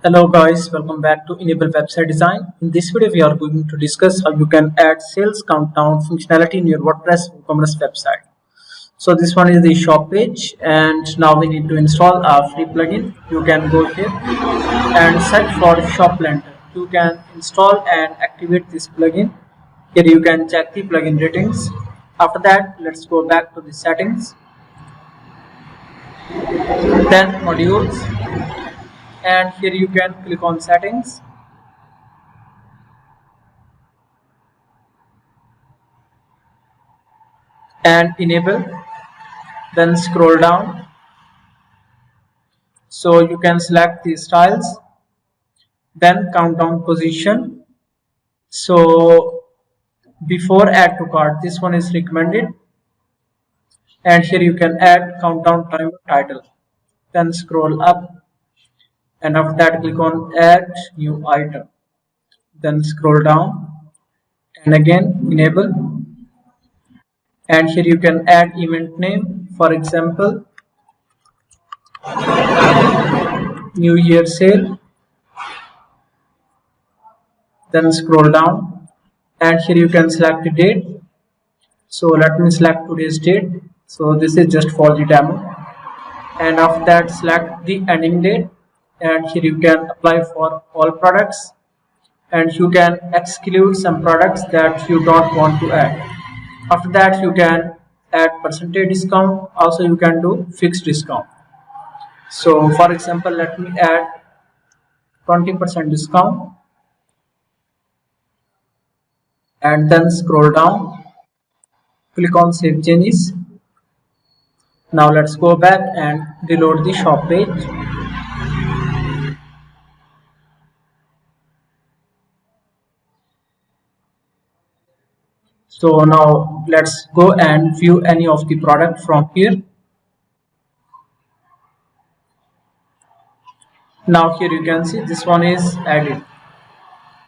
Hello guys, welcome back to Enable Website Design. In this video, we are going to discuss how you can add sales countdown functionality in your WordPress WooCommerce website. So this one is the shop page, and now we need to install a free plugin. You can go here and search for Shop Lantern. You can install and activate this plugin. Here you can check the plugin ratings. After that, let's go back to the settings, then modules, and here you can click on settings and enable, then scroll down. So you can select the styles, then countdown position. So before add to cart, this one is recommended, and here you can add countdown timer title, then scroll up, and after that click on add new item, then scroll down and again enable, and here you can add event name, for example New Year sale, then scroll down and here you can select the date. So let me select today's date. So this is just for the demo, and after that select the ending date, and here you can apply for all products, and you can exclude some products that you don't want to add. After that you can add percentage discount. Also you can do fixed discount. So for example, let me add 20% discount, and then scroll down, click on save changes. Now let's go back and reload the shop page. So now let's go and view any of the product from here. Now here you can see this one is added.